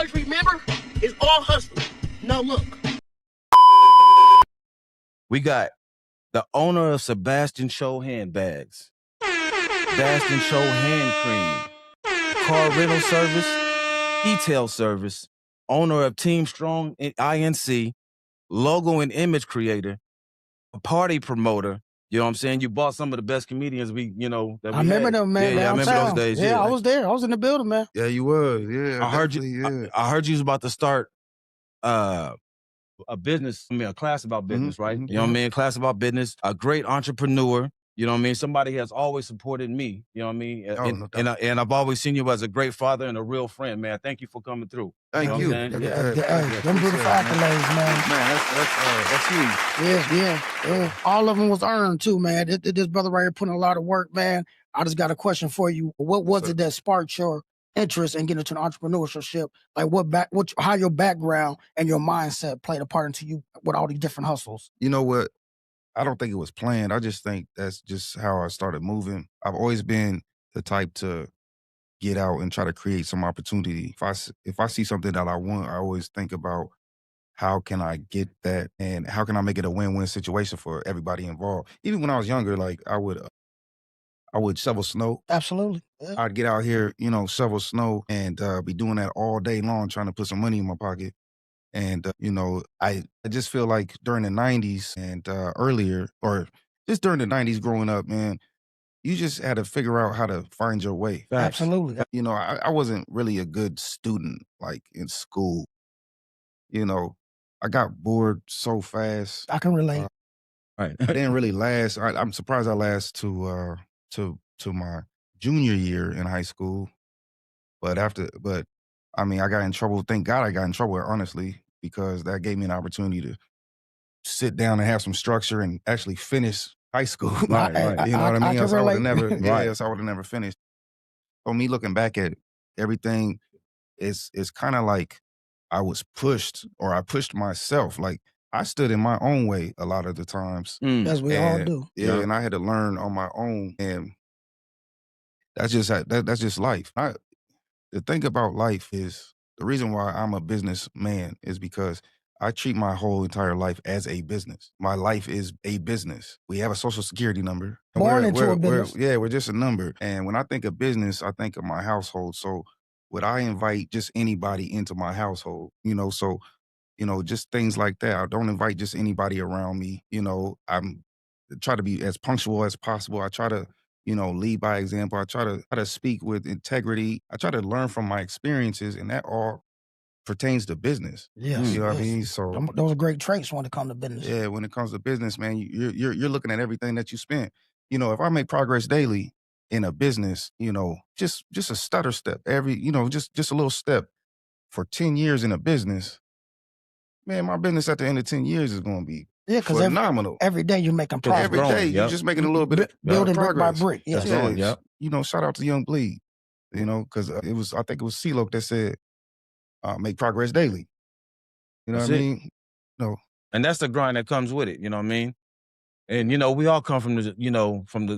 always remember, it's all hustling. No look. We got the owner of Sabastian Show handbags, Sabastian Show hand cream, car rental service, e-tail service, owner of Team Strong INC, logo and image creator, a party promoter. You know what I'm saying? You bought some of the best comedians that we I remember had. them, man. Yeah, I remember those days. Yeah, I was there. I was in the building, man. Yeah, you was. Yeah, I heard you. yeah. I heard you was about to start a business. I mean, a class about business, right? You know what I mean? Class about business. A great entrepreneur. You know what I mean? Somebody has always supported me. You know what I mean? No doubt. And I've always seen you as a great father and a real friend, man. Thank you for coming through. Thank you. Them beautiful accolades, man. Man, that's huge. Yeah. All of them was earned too, man. This brother right here putting a lot of work, man. I just got a question for you. What was it that sparked your interest in getting into entrepreneurship? Like how your background and your mindset played a part into you with all these different hustles? You know what? I don't think it was planned. I just think that's just how I started moving. I've always been the type to get out and try to create some opportunity. If I see something that I want, I always think about how can I get that and how can I make it a win-win situation for everybody involved. Even when I was younger, like I would shovel snow. Absolutely. Yeah. I'd get out here, shovel snow and be doing that all day long, trying to put some money in my pocket. And, I just feel like during the 90s and earlier, or just during the 90s growing up, man, you just had to figure out how to find your way. Absolutely. I wasn't really a good student, like in school. I got bored so fast. I can relate. Right. I didn't really last. I'm surprised I last to my junior year in high school. But I got in trouble. Thank God I got in trouble, honestly, because that gave me an opportunity to sit down and have some structure and actually finish high school. Right. You know what I mean? Else I would have never, Right. else I would have never finished. So me looking back at everything, it's kind of like I was pushed, or I pushed myself. Like I stood in my own way a lot of the times. As we all do. Yeah, and I had to learn on my own, and that's just life. The thing about life is the reason why I'm a businessman is because I treat my whole entire life as a business. My life is a business. We have a social security number. Born into a business. We're just a number. And when I think of business, I think of my household. So would I invite just anybody into my household? Just things like that. I don't invite just anybody around me. I'm try to be as punctual as possible. I try to lead by example. I try to speak with integrity. I try to learn from my experiences, and that all pertains to business. Yes. You know what I mean? So those are great traits when it comes to business. yeah, when it comes to business, man, you're looking at everything that you spend. If I make progress daily in a business, just a stutter step, just a little step for 10 years in a business, man, my business at the end of 10 years is going to be phenomenal. Every day you're making progress. Every day you're just making a little bit of building brick by progress. brick. Yes. Shout out to Young Bleed, because I think it was CeeLo that said, make progress daily. You know what I mean? No. And that's the grind that comes with it. You know what I mean? And, we all come from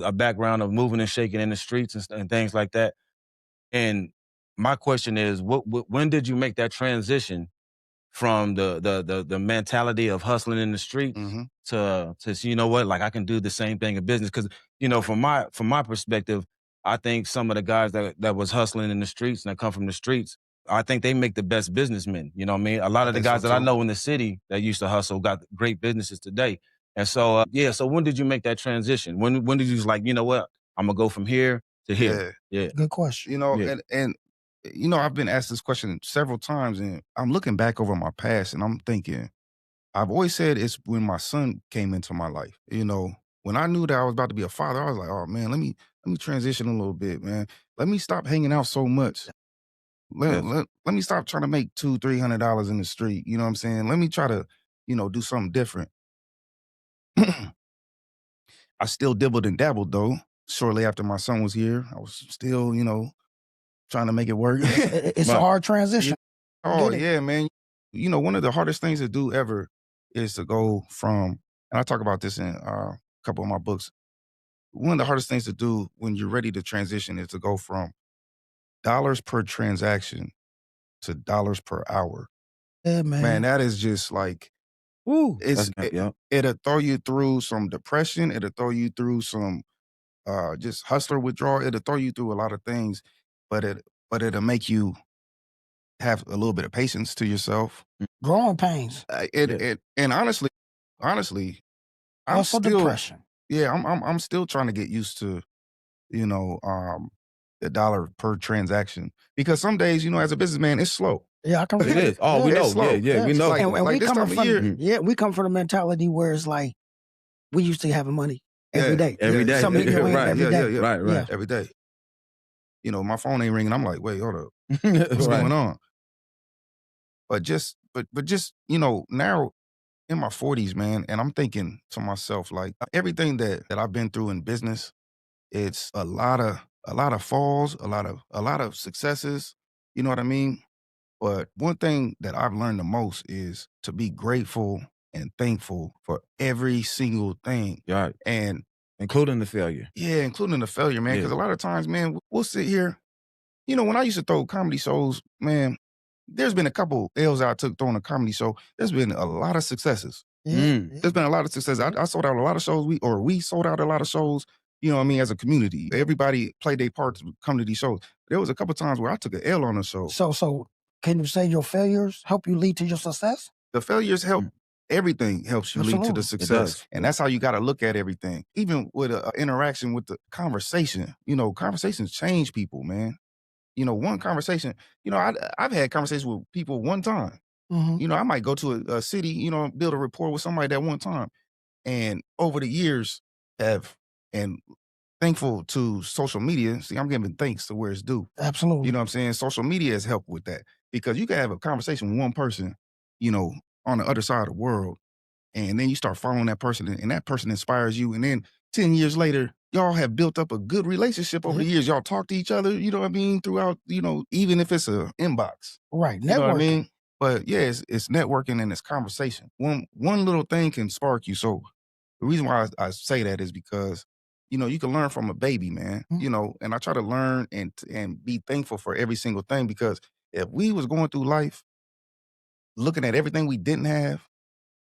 a background of moving and shaking in the streets and things like that. And my question is, when did you make that transition from the mentality of hustling in the streets to you know what, like I can do the same thing in business? Because, from my perspective, I think some of the guys that was hustling in the streets and that come from the streets, I think they make the best businessmen. You know what I mean? A lot of the guys that I know in the city that used to hustle got great businesses today. And so, so when did you make that transition? When did you just like, you know what, I'm gonna go from here to here? Yeah. Good question. And I've been asked this question several times, and I'm looking back over my past and I'm thinking, I've always said it's when my son came into my life. When I knew that I was about to be a father, I was like, oh man, let me transition a little bit, man. Let me stop hanging out so much. Let me stop trying to make $200-$300 in the street. You know what I'm saying? Let me try to, do something different. I still dibbled and dabbled though. Shortly after my son was here, I was still, trying to make it work. It's a hard transition. Oh yeah, man. One of the hardest things to do ever is to go from, and I talk about this in a couple of my books. One of the hardest things to do when you're ready to transition is to go from dollars per transaction to dollars per hour. Yeah, man. Man, that is just like, Ooh. it'll throw you through some depression. It'll throw you through some just hustler withdrawal. It'll throw you through a lot of things, but it'll make you have a little bit of patience to yourself. Growing pains. And honestly, I'm Also still depression. I'm still trying to get used to, you know, the dollar per transaction, because some days, you know, as a businessman, it's slow. Yeah, I can It is. Oh, we It's know. slow. Yeah, we know. Like, And we this coming time of from year, yeah, we come from the mentality where it's like we used to having money every Yeah, day. Every day. Something in your hand Right. every day. Right. Yeah. every day. You know, my phone ain't ringing. I'm like, wait, hold up, what's Right. going on? But just, you know, now in my 40s, man, and I'm thinking to myself, like, everything that I've been through in business, it's a lot of falls, a lot of successes. You know what I mean? But one thing that I've learned the most is to be grateful and thankful for every single thing. Right. And Including the failure. yeah, including the failure, man. Because a lot of times, man, we'll sit here. You know, when I used to throw comedy shows, man, there's been a couple L's I took throwing a comedy show. There's been a lot of successes. Yeah. There's been a lot of success. I sold out a lot of shows. We sold out a lot of shows, you know what I mean, as a community. Everybody played their parts to come to these shows. There was a couple times where I took an L on a show. So can you say your failures help you lead to your success? The failures help. Everything helps you lead to the Absolutely. success. And that's how you got to look at everything. Even with an interaction with the conversation, you know, conversations change people, man. You know, one conversation, you know, I've had conversations with people one time. Mhm. You know, I might go to a city, you know, build a rapport with somebody that one time. And over the years and thankful to social media. See, I'm giving thanks to where it's due. Absolutely. You know what I'm saying? Social media has helped with that, because you can have a conversation with one person, you know, on the other side of the world, and then you start following that person, and that person inspires you. And then 10 years later, y'all have built up a good relationship over the years. Y'all talk to each other, you know what I mean, throughout, you know, even if it's a inbox. Right. You know what I Networking. mean? But yeah, it's networking and it's conversation. One little thing can spark you. So the reason why I say that is because, you know, you can learn from a baby, man. Mhm. You know, and I try to learn and be thankful for every single thing, because if we was going through life looking at everything we didn't have,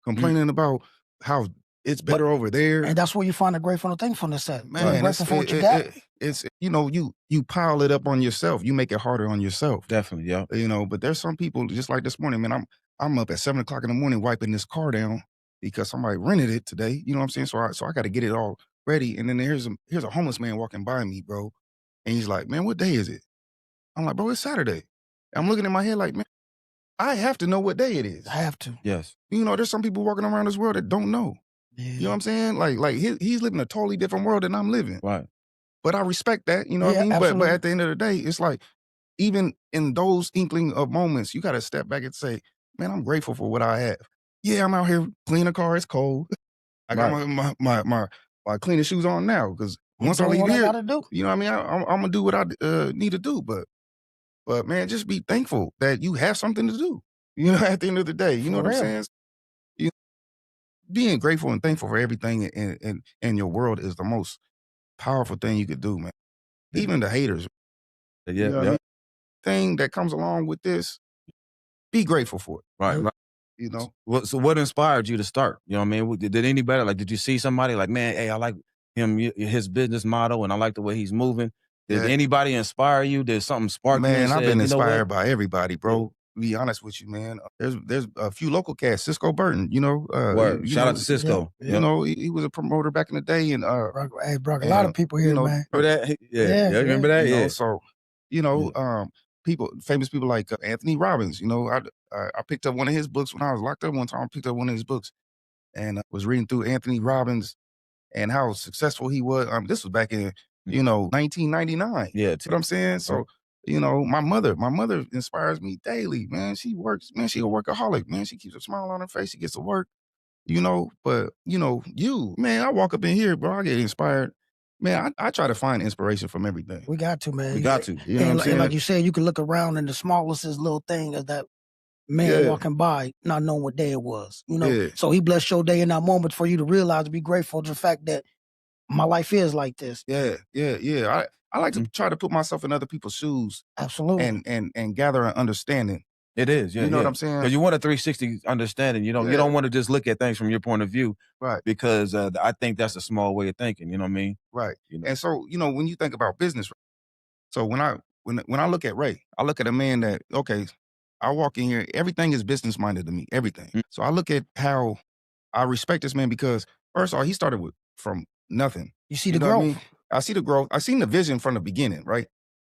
complaining about how it's better over there, And that's where you find the grateful and thankfulness at. man, Being grateful for what you got. it's you know, you pile it up on yourself. You make it harder on yourself. Definitely. Yeah. You know, but there's some people, just like this morning, man. I'm up at 7:00 in the morning wiping this car down because somebody rented it today. You know what I'm saying? So I got to get it all ready. And then here's a homeless man walking by me, bro, and he's like, "Man, what day is it?" I'm like, "Bro, it's Saturday." I'm looking in my head like, man, I have to know what day it is. I have to. Yes. You know, there's some people walking around this world that don't know. Yeah. You know what I'm saying? Like he's living a totally different world than I'm living. Right. But I respect that. You know what I Yeah, mean? But absolutely. at the end of the day, it's like, even in those inkling of moments, you got to step back and say, man, I'm grateful for what I have. Yeah, I'm out here cleaning a car. It's cold. I got my cleaning shoes on now, because once I doing leave what I here, gotta do. you know what I mean? I'm gonna do what I need to do. But man, just be thankful that you have something to do. You know, at the end of the day, you know For what I'm real. saying? You, being grateful and thankful for everything in your world is the most powerful thing you could do, man. Even the haters, Yeah. you know what I Yeah. mean? Thing that comes along with this, be grateful for it. Right. Right. You know, So what inspired you to start? You know what I mean? Did anybody, like, did you see somebody like, man, hey, I like him, his business model, and I like the way he's moving? Did Yeah. anybody inspire you? Did something spark you? man, And I've said, been you know what? inspired by everybody, bro. To be honest with you, man. There's a few local cats. Cisco Burton, you know. Word. You Shout out know, to Cisco. You know, he was a promoter back in the day, and Hey, bro, a lot of people here, you know, man. Remember that? Yeah. Yeah, Yeah. Remember that? you know, Yeah. so you know, famous people like Anthony Robbins. You know, I picked up one of his books when I was locked up one time. I picked up one of his books and was reading through Anthony Robbins and how successful he was. This was back in 1999. Yeah. You know what I'm saying? So, you know, my mother inspires me daily, man. She works, man. She a workaholic, man. She keeps a smile on her face. She gets to work, you know. But, you know, man, I walk up in here, bro, I get inspired. Man, I try to find inspiration from everything. We got to, man. We got to. You know what I'm And saying? like you said, you can look around and the smallest little thing is that man walking by, not knowing what day it was. You know, Yeah. so he blessed your day in that moment for you to realize, to be grateful to the fact that my life is like this. Yeah. I like to try to put myself in other people's shoes Absolutely. and gather an understanding. It is, yeah. You know what I'm saying? Because you want a 360 understanding. You don't want to just look at things from your point of view. Right. Because I think that's a small way of thinking. You know what I mean? Right. You know? And so, when you think about business, so when I look at Ray, I look at a man that, okay, I walk in here, everything is business minded to me, everything. So I look at how I respect this man because first of all, he started from nothing. You see the know what growth. I see the growth. I seen the vision from the beginning, right?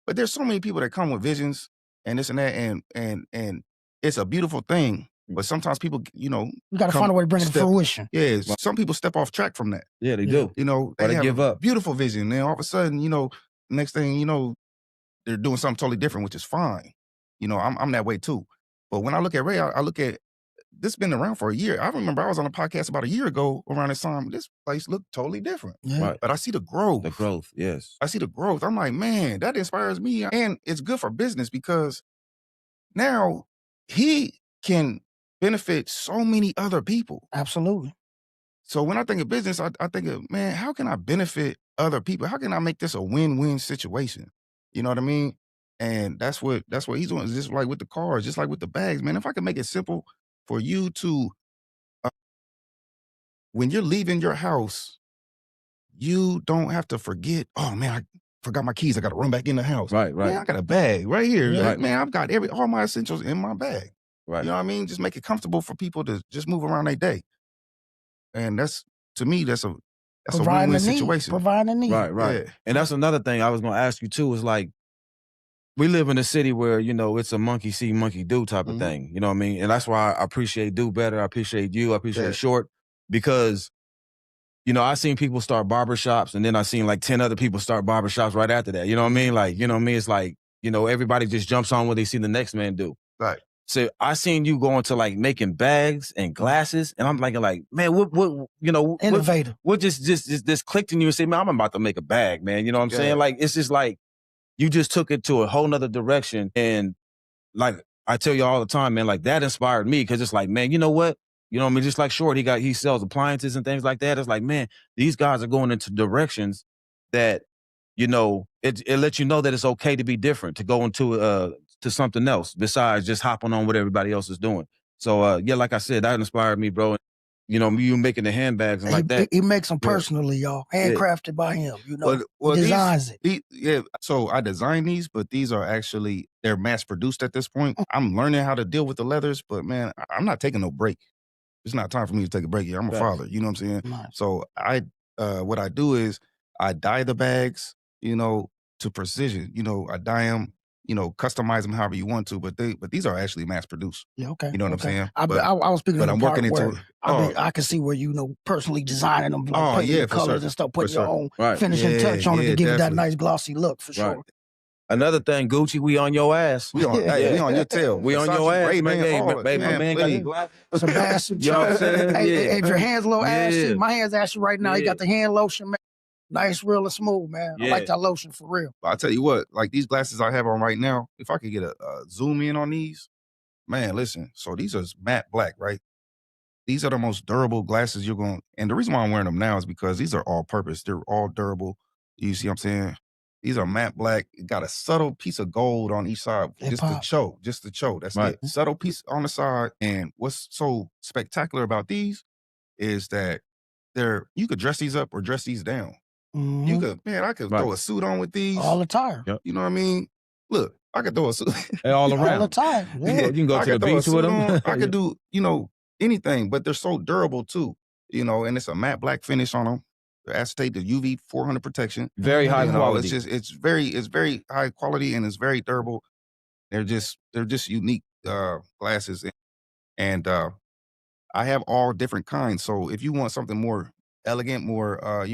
But there's so many people that come with visions and this and that, and it's a beautiful thing. But sometimes people, You got to find a way to bring it to fruition. Yeah, some people step off track from that. Yeah, they do. They have give a up. beautiful vision. Then all of a sudden, next thing they're doing something totally different, which is fine. I'm that way too. But when I look at Ray, I look at this been around for a year. I remember I was on a podcast about a year ago around this time. This place looked totally different. Yeah. Right. But I see the growth. The growth, yes. I see the growth. I'm like, man, that inspires me. And it's good for business because now he can benefit so many other people. Absolutely. So when I think of business, I think of, man, how can I benefit other people? How can I make this a win-win situation? You know what I mean? And that's what he's doing. It's just like with the cars, just like with the bags, man. If I can make it simple for you to, when you're leaving your house, you don't have to forget, oh man, I forgot my keys. I got to run back in the house. Right. Man, I got a bag right here. Yeah. Like, man, I've got all my essentials in my bag. Right. You know what I mean? Just make it comfortable for people to just move around their day. And to me, that's a win-win situation. Providing a need. Right. Yeah. And that's another thing I was going to ask you too is like, we live in a city where, it's a monkey see, monkey do type of thing. You know what I mean? And that's why I appreciate Do Better. I appreciate you. I appreciate Short because, I seen people start barbershops and then I seen like 10 other people start barbershops right after that. You know what I mean? Like, It's like, everybody just jumps on what they see the next man do. Right. So I seen you going to like making bags and glasses and I'm like, man, what Innovative. What just clicked in you and said, man, I'm about to make a bag, man. You know what I'm saying? Like, it's just like, you just took it to a whole nother direction. And like, I tell you all the time, man, like that inspired me. Cause it's like, man, you know what? You know what I mean? Just like Short, he sells appliances and things like that. It's like, man, these guys are going into directions that, it lets you know that it's okay to be different, to go into, to something else besides just hopping on what everybody else is doing. So, like I said, that inspired me, bro. You making the handbags and like that. He makes them personally, y'all. Handcrafted by him, Well, he designs it. So I designed these, but these are they're mass produced at this point. I'm learning how to deal with the leathers, but man, I'm not taking no break. It's not time for me to take a break here. I'm a father, you know what I'm saying? Nice. So what I do is I dye the bags, to precision. I dye them, customize them however you want to, but these are actually mass produced. Yeah, okay. You know what I'm saying? I was speaking but of I'm the part working into where I can see where personally designing them, like putting the colors and stuff, putting your own finishing touch on it to give it that nice glossy look for sure. Another thing, Gucci, we on your ass. We on your tail. We on your ass, man. Hey, my man got his glasses. Sebastian, You know what I'm saying? hey, if your hands a little ashy, Yeah. my hand's ashy right now. You Yeah. got the hand lotion, man. Nice, real, and smooth, man. I Yeah. like that lotion for real. I'll tell you what, like these glasses I have on right now, if I could get a zoom in on these, man, listen. So these are matte black, right? These are the most durable glasses and the reason why I'm wearing them now is because these are all purpose. They're all durable. You see what I'm saying? These are matte black. It got a subtle piece of gold on each side. Just the cho. That's Right. it. Subtle piece on the side. And what's so spectacular about these is that you could dress these up or dress these down. Mhm. I could throw a suit on with these. All the time. Yep. You know what I mean? Look, I could throw a suit. All around. All the time. Yeah. You can go I to the could throw a beach with suit them. on. I could do, anything, but they're so durable too, and it's a matte black finish on them. The acetate, the UV 400 protection. Very high quality. It's very high quality and it's very durable. They're just unique glasses. And I have all different kinds. So if you want something more elegant, more,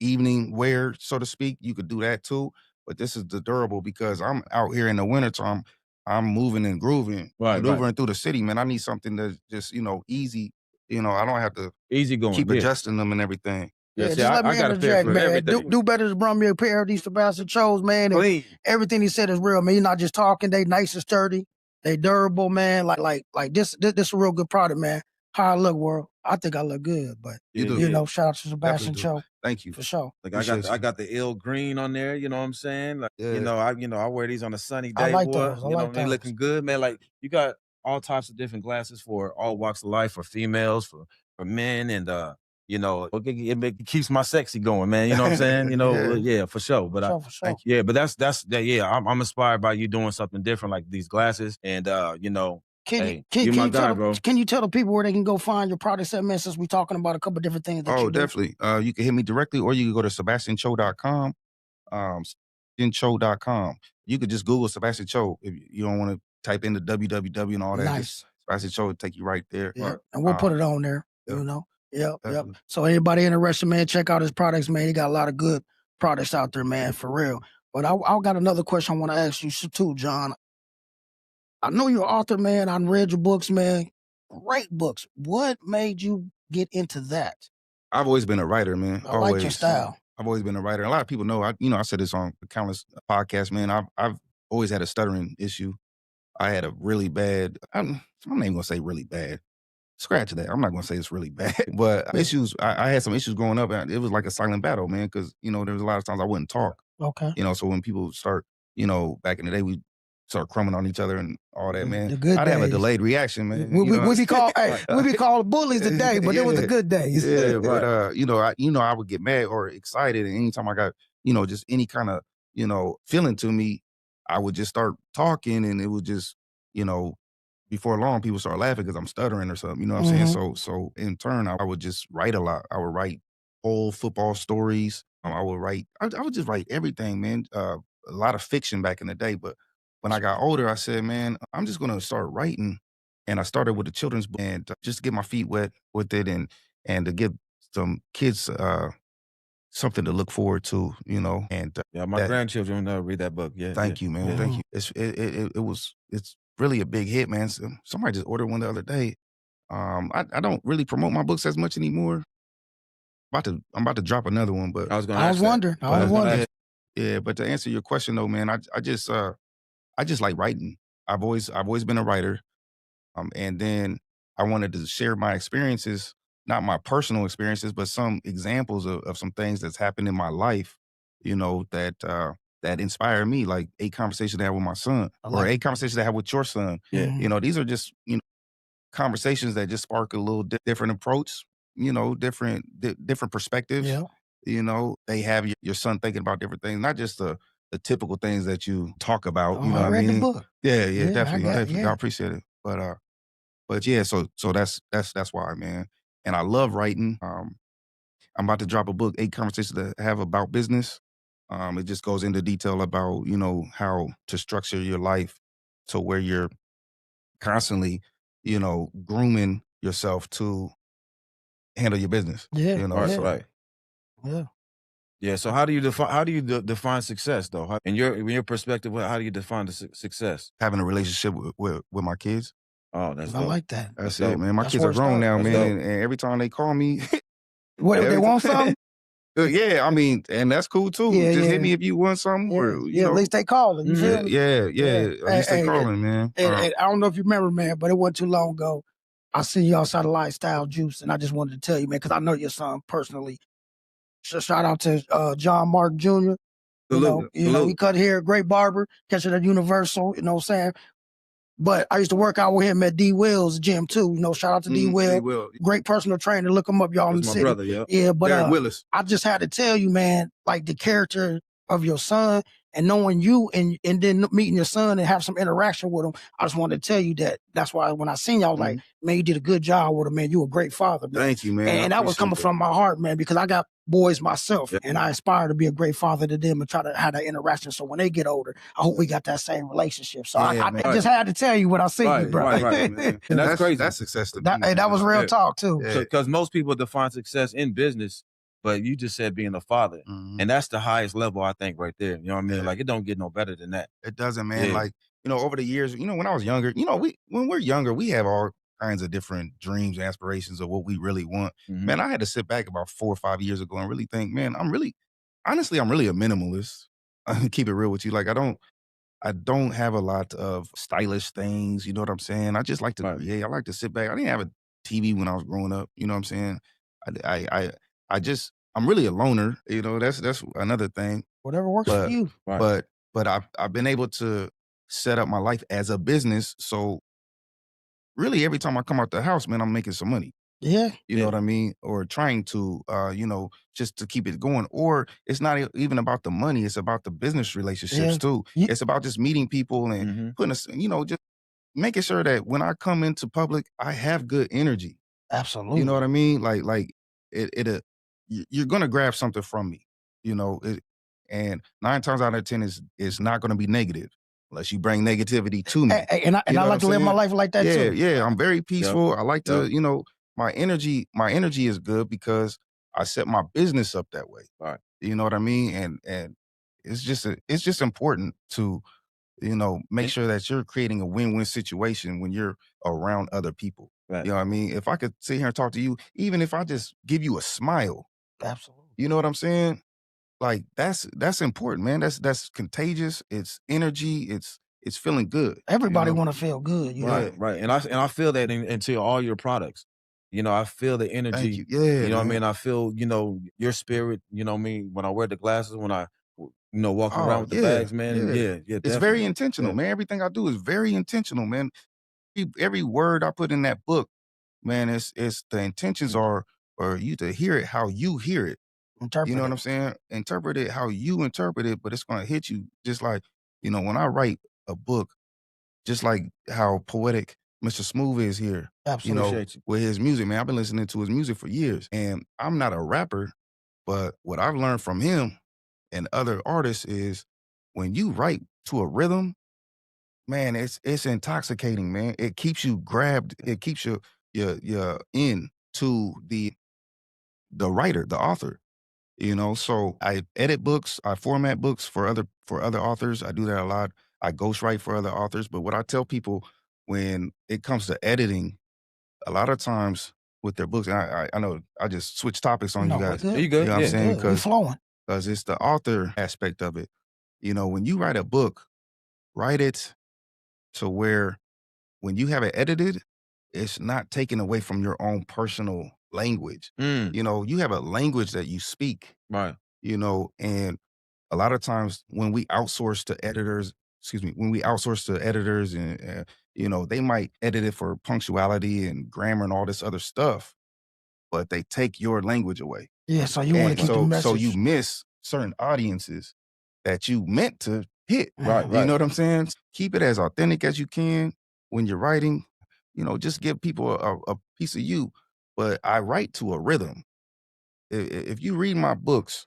evening wear, so to speak, you could do that too. But this is the durable because I'm out here in the wintertime. I'm moving and grooving, maneuvering through the city, man. I need something that's just, easy. I don't have to Easy going. keep adjusting them and everything. Yeah, see, just let me I got a pair interject, for man. everything. Do better to bring me a pair of these Sebastian Chos, man. And Please. everything he said is real, man. He's not just talking. They nice and sturdy. They durable, man. Like this a real good product, man. How I look, world. I think I look good, but You do. shout out to Sebastian Definitely Cho. Thank you. For sure. Like Appreciate I you. got the ill green on there, you know what I'm saying? Like, Yeah. I wear these on a sunny I day, like boy. those. I You know like what I mean? those. Looking good, man. Like you got all types of different glasses for all walks of life, for females, for men, and it keeps my sexy going, man. You know what I'm saying? Yeah, for sure. But For sure. yeah, but that's that. Yeah, I'm inspired by you doing something different, like these glasses, and you my guy, bro. Can you tell the people where they can go find your products at, man, since we're talking about a couple of different things that you do? Definitely. You can hit me directly, or you can go to SabastianCho.com. SabastianCho.com. You could just Google Sabastian Cho if you don't want to type in the www and all that. Nice. Just Sabastian Cho will take you right there. Yeah. And we'll put it on there. Yep. You know. Yep. Definitely. So anybody interested, man, check out his products, man. He got a lot of good products out there, man, for real. But I got another question I want to ask you too, John. I know you're an author, man. I read your books, man. Great books. What made you get into that? I've always been a writer, man. I like your style. I've always been a writer. A lot of people know. I said this on countless podcasts, man. I've always had a stuttering issue. I had a really bad. I'm not even gonna say really bad. Scratch that. I'm not gonna say it's really bad, but issues. I had some issues growing up, and it was like a silent battle, man. Because there was a lot of times I wouldn't talk. Okay. So when people start, back in the day, we start crumbing on each other and all that, man. The good I'd have a days. delayed reaction, man. We be called bullies today, but it was the good days. Yeah, but I would get mad or excited, and anytime I got just any kind of feeling to me, I would just start talking, and it would just before long people start laughing because I'm stuttering or something. You know what I'm saying? So in turn, I would just write a lot. I would write whole football stories. I would just write everything, man. A lot of fiction back in the day, but when I got older, I said, man, I'm just gonna start writing. And I started with the children's book, and just to get my feet wet with it, and to give some kids something to look forward to, And my grandchildren read that book. Yeah. Thank you, man. Yeah. Thank you. It's really a big hit, man. So somebody just ordered one the other day. I don't really promote my books as much anymore. I'm about to drop another one, but I was wondering. Yeah, but to answer your question though, man, I just like writing. I've always been a writer. And then I wanted to share my experiences, not my personal experiences, but some examples of some things that's happened in my life, that inspired me, like 8 conversations I had with my son, or 8 conversations I had with your son. Yeah. These are just, conversations that just spark a little different approach, different perspectives. Yeah. They have your son thinking about different things, not just the typical things that you talk about. Oh, You know I what I read the mean? book. Yeah, Yeah, definitely. Definitely. yeah. I appreciate it. But yeah, so that's why, man. And I love writing. I'm about to drop a book, 8 conversations to have about business. It just goes into detail about, how to structure your life to where you're constantly, grooming yourself to handle your business. Yeah. Right. Yeah. Yeah. So how do you define success though? In your perspective, how do you define the success? Having a relationship with my kids. Oh, that's I dope. like that. That's dope. it, man. My That's kids where are it grown now, That's man. dope. And every time they call me, What, they want something? yeah, I mean, and that's cool too. Yeah, Just yeah. hit me if you want something. Or, At least they calling. You feel me? Yeah. At least they calling, man. And I don't know if you remember, man, but it wasn't too long ago. I seen you outside of Lifestyle Juice, and I just wanted to tell you, man, because I know your son personally. Shout out to John Mark Jr. He cut hair, great barber, catch it at Universal, you know what I'm saying? But I used to work out with him at D Will's gym too. Shout out to D Will. Great personal trainer. Look him up, y'all in the That's my city. brother, yeah. Yeah, but Derek Willis. I just had to tell you, man, like the character of your son and knowing you and then meeting your son and have some interaction with him. I just wanted to tell you that. That's why when I seen you, I was like, man, you did a good job with him, man. You a great father, man. Thank you, man. And that was coming from my heart, man, because I got boys myself, and I aspire to be a great father to them and try to have that interaction. So when they get older, I hope we got that same relationship. So I just had to tell you what I see you, bro. Right, man. And that's crazy. That's success to me. That was real talk too. Because most people define success in business, but you just said being a father. And that's the highest level, I think, right there. You know what I mean? Like, it don't get no better than that. It doesn't, man. Yeah. Like, over the years, when I was younger, when we're younger, we have all kinds of different dreams and aspirations of what we really want. Man, I had to sit back about 4 or 5 years ago and really think, man, I'm really a minimalist. Keep it real with you. Like, I don't have a lot of stylish things. You know what I'm saying? I just like to create. I like to sit back. I didn't have a TV when I was growing up. You know what I'm saying? I just I'm really a loner. You know, that's another thing. Whatever works for But you. Right. but I've been able to set up my life as a business. So really, every time I come out the house, man, I'm making some money. Yeah. You know what I mean? Or trying to, just to keep it going. Or it's not even about the money. It's about the business relationships Yeah. too. You, It's about just meeting people and Mm-hmm. putting us, just making sure that when I come into public, I have good energy. absolutely. You know what I mean? Like you're gonna grab something from me. And 9 times out of 10 is not gonna be negative unless you bring negativity to me. And I You know like what to I'm live my saying? life like that Yeah, too. yeah. I'm very peaceful. I like to, Yep. my energy is good because I set my business up that way. Right. You know what I mean? And it's just important to, make sure that you're creating a win-win situation when you're around other people. Right. You know what I mean? If I could sit here and talk to you, even if I just give you a smile, Absolutely. you know what I'm saying? Like that's important, man. That's contagious. It's energy. It's feeling good. Everybody You know? want to feel good. You know? Right, right. And I feel that into all your products. I feel the Thank energy, you. Yeah, you know what I man. mean? I feel, your spirit, you know what I mean? When I wear the glasses, when I walking around Oh with the yeah, bags, man. yeah. Yeah, yeah, It's very definitely. intentional, Yeah. man. Everything I do is very intentional, man. Every word I put in that book, man, it's the intentions are for you to hear it how you hear it. You Interpret know what it. I'm saying? Interpret it how you interpret it, but it's gonna hit you just like, when I write a book, just like how poetic Mr. Smooth is here, Absolutely. Appreciate you. with his music, man. I've been listening to his music for years. And I'm not a rapper, but what I've learned from him and other artists is when you write to a rhythm, man, it's intoxicating, man. It keeps you grabbed, it keeps you in to the writer, the author. So I edit books, I format books for other authors. I do that a lot. I ghostwrite for other authors. But what I tell people when it comes to editing, a lot of times with their books, and I know I just switch topics on you No, we guys. good. You You good? know what I'm Yeah. saying? Good. We flowing. Because it's the author aspect of it. When you write a book, write it to where when you have it edited, it's not taken away from your own personal language. Mm, You have a language that you speak, right. and a lot of times when we outsource to editors, and, they might edit it for punctuality and grammar and all this other stuff, but they take your language away. Yeah. So you want to And keep the so you message. miss certain audiences that you meant to hit. Right, You right. know what I'm saying? Keep it as authentic as you can when you're writing. Just give people a piece of you. But I write to a rhythm. If you read my books,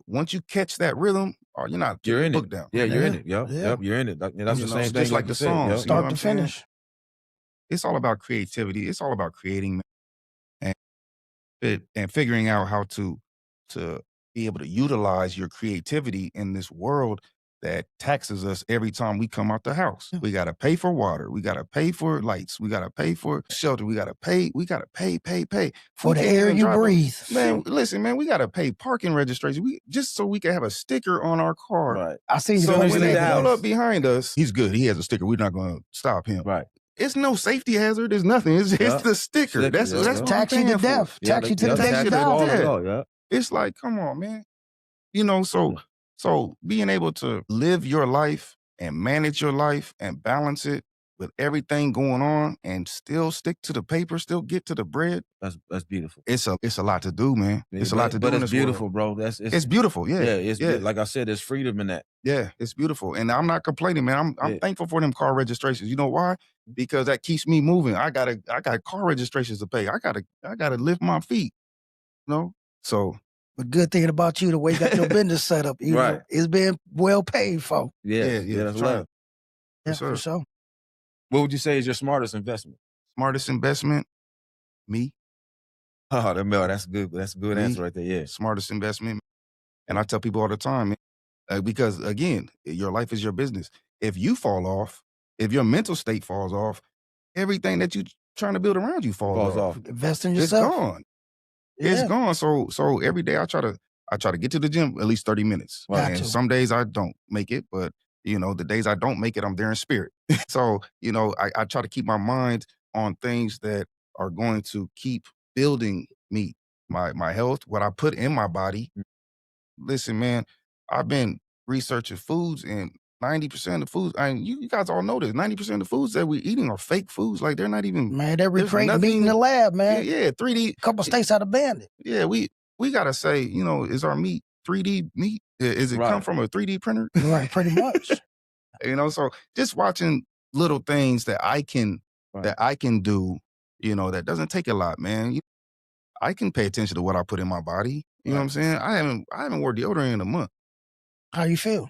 once you catch that rhythm, or you're not You're putting the in it. book down. Yeah, you're in Yeah, it. Yep, yeah. yep, you're in it. That's the same thing Just like you the said. Yep. songs. You know Start what to I'm saying? finish. It's all about creativity. It's all about creating and figuring out how to be able to utilize your creativity in this world that taxes us every time we come out the house. Yeah. We gotta pay for water. We gotta pay for lights. We gotta pay for shelter. We gotta pay. Pay. For We the can't air even you drive. breathe. Man, listen, man, we gotta pay parking registration. Just so we can have a sticker on our car. Right. I seen you Soon So as post you when leave they the that pull house. up behind us, he's good. He has a sticker. We're not gonna stop him. Right. It's no safety hazard. There's nothing. It's Yeah. the sticker. Sticker, That's yeah, that's yeah. what I'm tax you to paying for. death. Yeah, Tax you to yep, the tax day you you to die. death. Yeah. Yeah. It's like, come on, man. So being able to live your life and manage your life and balance it with everything going on and still stick to the paper, still get to the bread, That's beautiful. it's a lot to do, man. Yeah, It's a lot to do but in it's this world. beautiful, bro. It's beautiful, yeah. yeah, it's yeah. like I said, there's freedom in that. Yeah, it's beautiful. And I'm not complaining, man. I'm Yeah. thankful for them car registrations. You know why? Because that keeps me moving. I got car registrations to pay. I gotta lift my feet, you know? So But good thing about you, the way you got your business set up, you know, Right. it's being well paid for. Yeah, yeah, that's trying. love. Yeah, Yes, for sir. sure. What would you say is your smartest investment? Smartest investment, me. Oh, that's good. That's a good Me. answer right there. Yeah. Smartest investment. And I tell people all the time, man, because again, your life is your business. If you fall off, if your mental state falls off, everything that you trying to build around you falls off. Invest in It's yourself. gone. Yeah. It's gone. So every day I try to get to the gym at least 30 minutes. Got And to. some days I don't make it, but the days I don't make it, I'm there in spirit. So, I try to keep my mind on things that are going to keep building me, my health, what I put in my body. Listen, man, I've been researching foods, and 90% of the foods, you guys all know this, 90% of the foods that we're eating are fake foods. Like, they're not even, Man, they're there's recreating meat in nothing. the lab, Yeah, man. yeah, 3D. A couple states out of bandit. Yeah, we gotta say, you know, is our meat 3D meat? Is it come Right. from a 3D printer? Right, pretty much. You know, so just watching little things that I can do, you know, that doesn't take a lot, man. I can pay attention to what I put in my body. You know what I'm saying? I haven't worn deodorant in a month. How you feel?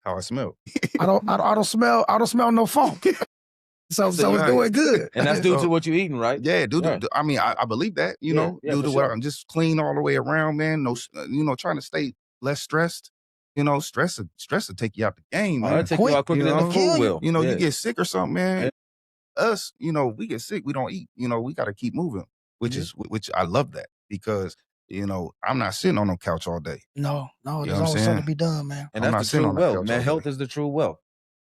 How I smell. I don't smell no funk. So it's doing good. And that's due to what you're eating, right? Yeah, I mean, I believe that, you know, due to what I'm just clean all the way around, man. No, you know, trying to stay less stressed. You know, stress will take you out the game, man. It'll take you out quicker than the food will. You know, you get sick or something, man. Us, you know, we get sick, we don't eat. You know, we got to keep moving, which I love that, because, you know, I'm not sitting on no couch all day. No, You there's know what I'm always something saying? to be done, man. And I'm not that's the sitting true on that wealth, couch man. all Health day. is the true wealth.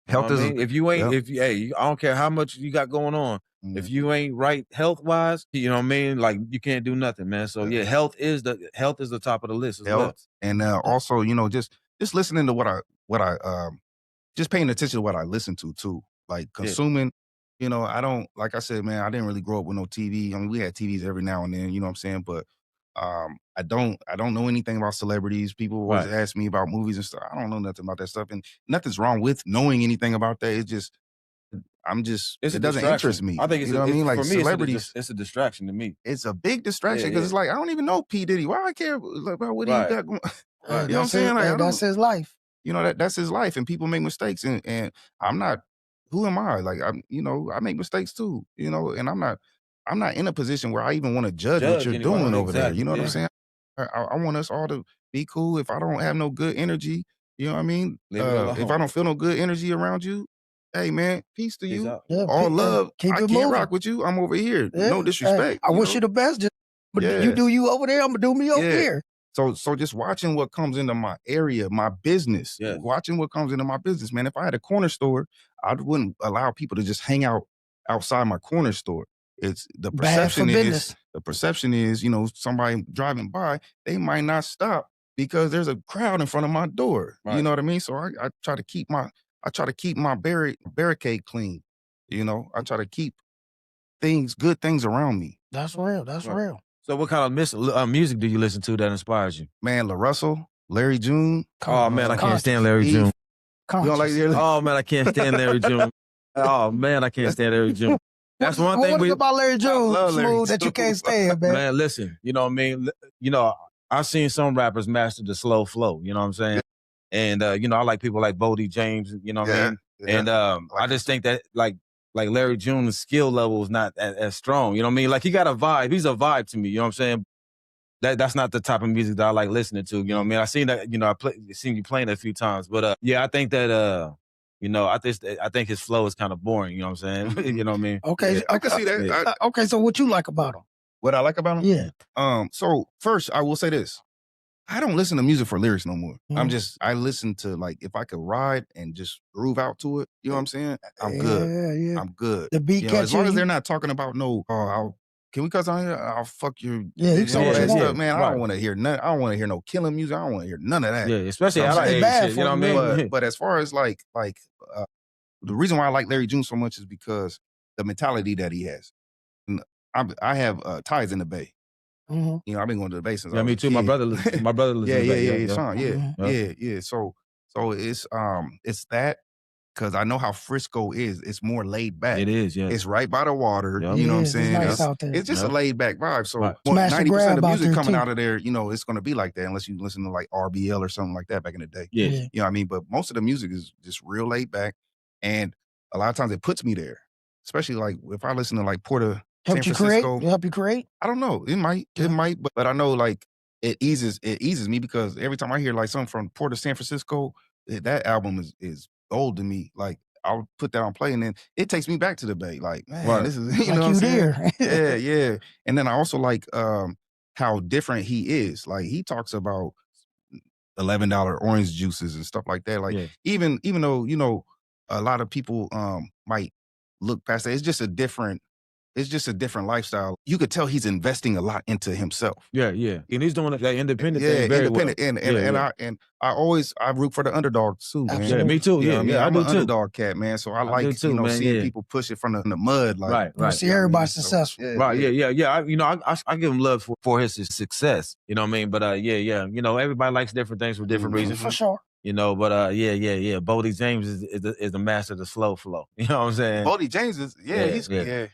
Health is, if you ain't, I don't care how much you got going on. If you ain't right health wise, you know what I mean? Like, you can't do nothing, man. So yeah, health is the top of the list as well. And also, you know, just listening to what I just paying attention to what I listen to too. Like, consuming, you know, I don't, like I said, man, I didn't really grow up with no TV. I mean, we had TVs every now and then, you know what I'm saying? But I don't know anything about celebrities. People always ask me about movies and stuff. I don't know nothing about that stuff. And nothing's wrong with knowing anything about that. It's just, it doesn't interest me. I think it's, you know what I mean? Like, for me, celebrities, it's a distraction to me. it's a big distraction, because it's like, I don't even know P. Diddy. Why I care about what he got going? You know what I'm saying? Like, that's his life. You know, that's his life, and people make mistakes, and I'm not. Who am I? Like, you know, I make mistakes too. You know, and I'm not in a position where I even want to judge what you're doing over there. You know what I'm saying? I want us all to be cool. If I don't have no good energy, you know what I mean? If I don't feel no good energy around you, hey, man, peace to you. All love. Keep I it can't moving. rock with you. I'm over here. No disrespect. I wish you the best. But you do you over there. I'm gonna do me over here. So just watching what comes into my area, my business, watching what comes into my business, man. If I had a corner store, I wouldn't allow people to just hang out outside my corner store. It's the perception is, you know, somebody driving by, they might not stop because there's a crowd in front of my door. You know what I mean? So I try to keep my barricade clean. You know, I try to keep good things around me. That's real. That's real. So what kind of music do you listen to that inspires you? Man, La Russell, Larry June. Oh man, I can't stand Larry June. You don't like Larry? Oh man, I can't stand Larry June. Oh man, I can't stand Larry June. That's one thing. What is about Larry June, Smooth, that you can't stand, man? Man, listen, you know what I mean? You know, I've seen some rappers master the slow flow, you know what I'm saying? And, you know, I like people like Bodie James, you know what I mean? And I just think that, like Larry June's skill level is not as strong, you know what I mean? Like, he got a vibe. He's a vibe to me, you know what I'm saying? That's not the type of music that I like listening to, you know what I mean? I seen that, you know, seen you playing it a few times. But, yeah, I think that, you know, I think his flow is kind of boring, you know what I'm saying? You know what I mean? Okay. I can see that. Okay, so what you like about him? What I like about him? Yeah. So first, I will say this. I don't listen to music for lyrics no more. I listen to, like, if I could ride and just groove out to it, you know what I'm saying? I'm good. Yeah. I'm good. The beat, you know, as long as they're not talking about can we cuss on here? I'll fuck your, you all that stuff, man. I don't want to hear none. I don't want to hear no killing music. I don't want to hear none of that. Yeah, especially I like shit, you know what I mean? But as far as like the reason why I like Larry June so much is because the mentality that he has. And I have ties in the Bay. You know, I've been going to the Bay since I was me a too. kid. My brother lives in the Bay. Sean, yeah. So it's that, because I know how Frisco is. It's more laid back. It is, yeah. It's right by the water. You know what I'm saying? It's nice out there. It's just a laid back vibe. So 90% of the music coming out of there, you know, it's going to be like that, unless you listen to like RBL or something like that back in the day. Yeah. You know what I mean? But most of the music is just real laid back, and a lot of times it puts me there. Especially like if I listen to like San Francisco. Help you create? I don't know. It might, but I know like it eases me, because every time I hear like something from Port of San Francisco, that album is old to me. Like, I'll put that on play, and then it takes me back to the Bay. Like, man, this is, you know what I'm saying? Yeah. And then I also like how different he is. Like, he talks about $11 orange juices and stuff like that. Like, even though, you know, a lot of people might look past that, it's just a different it's just a different lifestyle. You could tell he's investing a lot into himself. Yeah, yeah. And he's doing that independent Yeah, thing very well. independent. And I root for the underdog too, man. Absolutely. Yeah, me too. You know Yeah, what I mean? yeah, I I'm do an too. underdog cat, man. So I do like, too, you know, man, seeing yeah. people push it from the mud. Like, Right, You right. see you know what I everybody mean? successful. So, Right, yeah. I give him love for his success. You know what I mean? But yeah. You know, everybody likes different things for different reasons. For sure. You know, but yeah. Bodie James is the master of the slow flow. You know what I'm saying? Bodie James is, he's Yeah.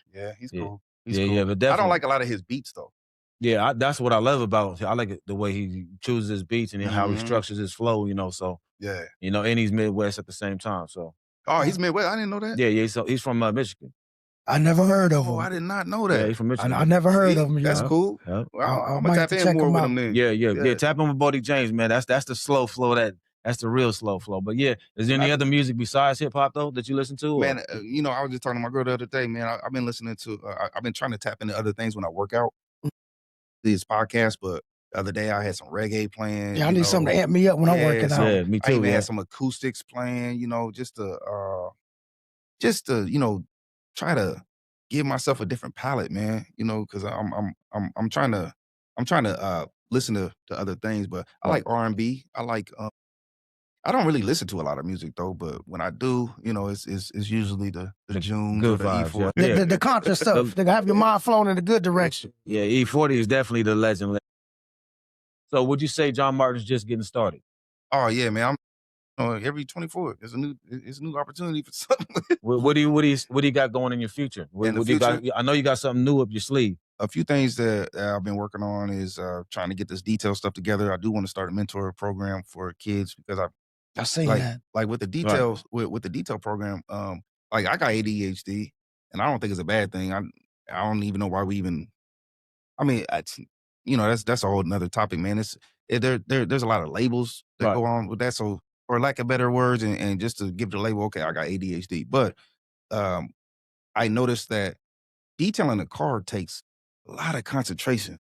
cool. He's Yeah, cool. yeah, but I definitely. don't like a lot of his beats though. Yeah, that's what I love about him. I like the way he chooses his beats and how he structures his flow, you know, so. Yeah. You know, and he's Midwest at the same time, so. Oh, he's Midwest? I didn't know that. Yeah, so he's from Michigan. I never heard of him. Oh, I did not know that. Yeah, he's from Michigan. I never heard of him. That's cool. Yep. Well, I'm might gonna have tap to in check more him with out. him then. Yeah. Tap in with Bodie James, man. That's the slow flow. That's the real slow flow. But yeah, is there any other music besides hip hop though that you listen to? Man, you know, I was just talking to my girl the other day, man. I've been listening to, I've been trying to tap into other things when I work out, these podcasts, but the other day I had some reggae playing. Yeah, I need something to amp me up when I'm working out. Yeah, me too. I even had some acoustics playing, you know, just to, you know, try to give myself a different palette, man. You know, because I'm trying to listen to other things, but I like R&B. I like. I don't really listen to a lot of music though, but when I do, you know, it's usually the Junes good or the vibes, E40. yeah. The conscious stuff. They have your mind flowing in a good direction. Yeah, E40 is definitely the legend. So would you say John Martin's just getting started? Oh yeah, man. Every 24, it's a new opportunity for something. What do you got going in your future? In the future? I know you got something new up your sleeve. A few things that I've been working on is trying to get this detail stuff together. I do want to start a mentor program for kids because I seen that. like with the details with the detail program. Like I got ADHD, and I don't think it's a bad thing. I don't even know why we even. I mean, you know, that's a whole another topic, man. There's a lot of labels that go on with that. So, for lack of better words, and just to give the label, okay, I got ADHD, but I noticed that detailing a car takes a lot of concentration.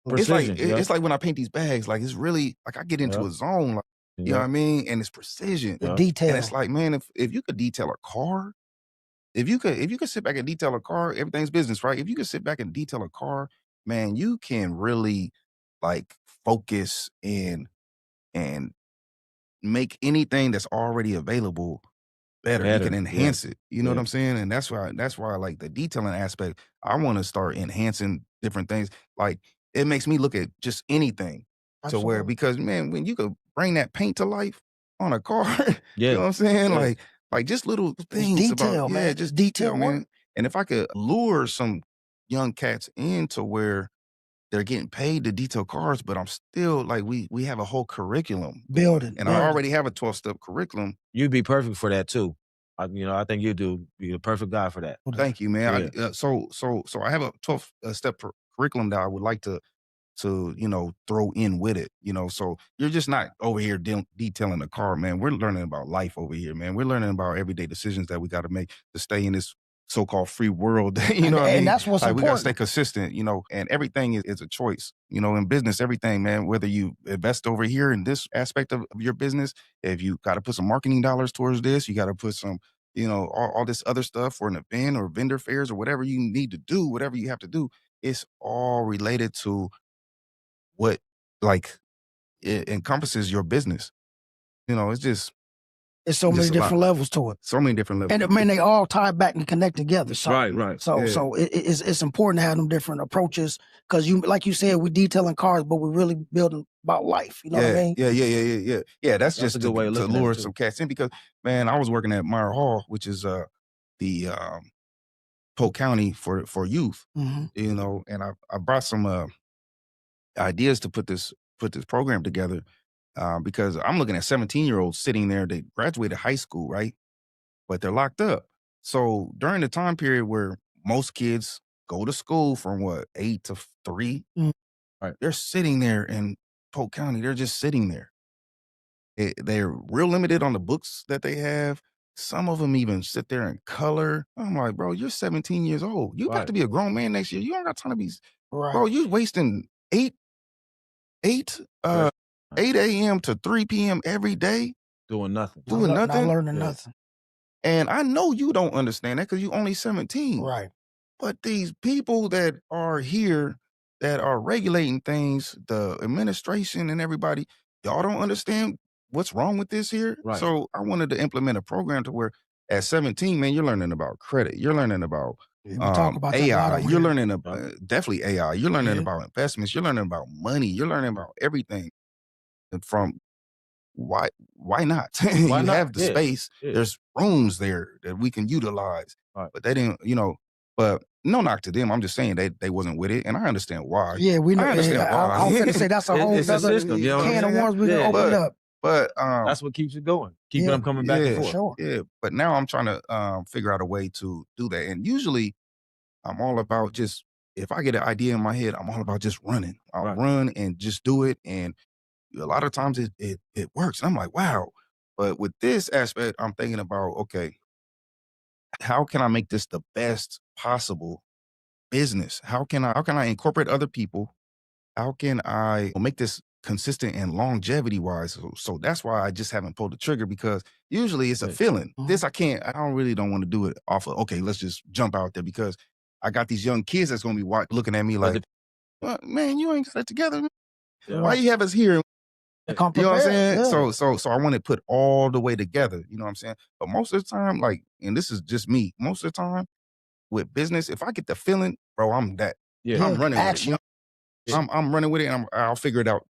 Precision, It's like when I paint these bags, like it's really like I get into a zone, like, you know what I mean? And it's precision. The detail. And it's like, man, if you could detail a car, if you could sit back and detail a car, everything's business, right? If you could sit back and detail a car, man, you can really like focus and make anything that's already available better. You can enhance it. You know what I'm saying? And that's why I like the detailing aspect. I want to start enhancing different things. Like it makes me look at just anything to where, because man, when you could bring that paint to life on a car, you know what I'm saying? Yeah. Like just little things detail, about, man. just Detail detail, man. work. And if I could lure some young cats into where they're getting paid to detail cars, but I'm still like, we have a whole curriculum Building. and I already have a 12-step curriculum. You'd be perfect for that too. I think you do be the perfect guy for that. Thank you, man. Yeah. So I have a 12-step curriculum that I would like to you know, throw in with it, you know. So you're just not over here detailing the car, man. We're learning about life over here, man. We're learning about everyday decisions that we got to make to stay in this so-called free world. You know what I mean? And that's what's like, important. We got to stay consistent, you know, and everything is a choice, you know, in business, everything, man, whether you invest over here in this aspect of your business, if you got to put some marketing dollars towards this, you got to put some, you know, all this other stuff for an event or vendor fairs or whatever you need to do, whatever you have to do, it's all related to what like it encompasses your business. You know, it's just It's so many different levels to it. So many different levels. And man, they all tie back and connect together. So, Right. So it's important to have them different approaches because you, like you said, we're detailing cars, but we're really building about life. You know what I mean? Yeah. That's just a good way of to looking at lure it, too. some cats in because man, I was working at Meyer Hall, which is the Polk County for youth. Mhm. You know, and I brought some ideas to put this program together because I'm looking at 17-year-olds sitting there. They graduated high school, right? But they're locked up. So during the time period where most kids go to school from 8 to 3, Right. They're sitting there in Polk County. They're just sitting there. They're real limited on the books that they have. Some of them even sit there in color. I'm like, bro, you're 17 years old. You got to be a grown man next year. You don't got time to be, bro. You're wasting 8 a.m. to 3 p.m. every day Doing nothing. Not learning nothing. And I know you don't understand that because you only 17. Right. But these people that are here that are regulating things, the administration and everybody, y'all don't understand what's wrong with this here. Right. So I wanted to implement a program to where at 17, man, you're learning about credit. You're learning about We talk about that a lot AI. over You're here. learning about definitely AI. You're learning Yeah. about investments. You're learning about money. You're learning about everything. And from why not? Why You not? have the Yeah. space. Yeah. There's rooms there that we can utilize. Right. But they didn't, but no knock to them. I'm just saying they wasn't with it. And I understand why. Yeah, we know. I understand why. I was going to say that's a whole It's a other system, you know what I'm can of saying? worms we can Yeah. open up. But That's what keeps it going. Keeping Yeah. them coming back and yeah, forth. Sure. yeah. But now I'm trying to figure out a way to do that. And usually I'm all about just if I get an idea in my head, I'm all about just running. I'll Right. run and just do it. And a lot of times it works. And I'm like, wow. But with this aspect, I'm thinking about, okay, how can I make this the best possible business? How can I incorporate other people? How can I make this consistent and longevity wise? So that's why I just haven't pulled the trigger because usually it's a Yeah. feeling. Mhm. This I don't want to do it off of, okay, let's just jump out there because I got these young kids that's going to be looking at me like, well, man, you ain't got it together. Man. Yeah. Why you have us here? Come You know what I'm prepared. saying? Yeah. So I want to put all the way together. You know what I'm saying? But most of the time, like, and this is just me. Most of the time with business, if I get the feeling, bro, I'm that. Yeah. I'm running with it. Action. I'm running with it, and I'll figure it out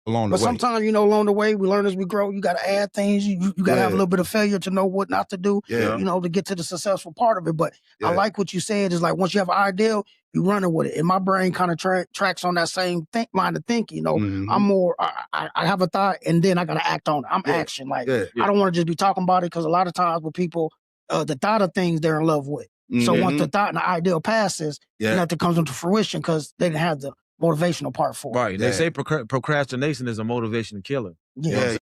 along But the way. sometimes, along the way, we learn as we grow. You got to add things. You got to have a little bit of failure to know what not to do, Yeah. to get to the successful part of it. But I Yeah. like what you said is like once you have an idea, you running with it. And my brain kind of tracks on that same line of thinking. Mhm. I'm more, I have a thought and then I got to act on it. I'm Yeah. action. Like, Yeah. I don't want to just be talking about it because a lot of times with people, the thought of things they're in love with. So once the thought and the ideal passes, nothing comes into fruition because they didn't have the motivational part for it. Right. They say procrastination is a motivation killer. You know what I'm saying?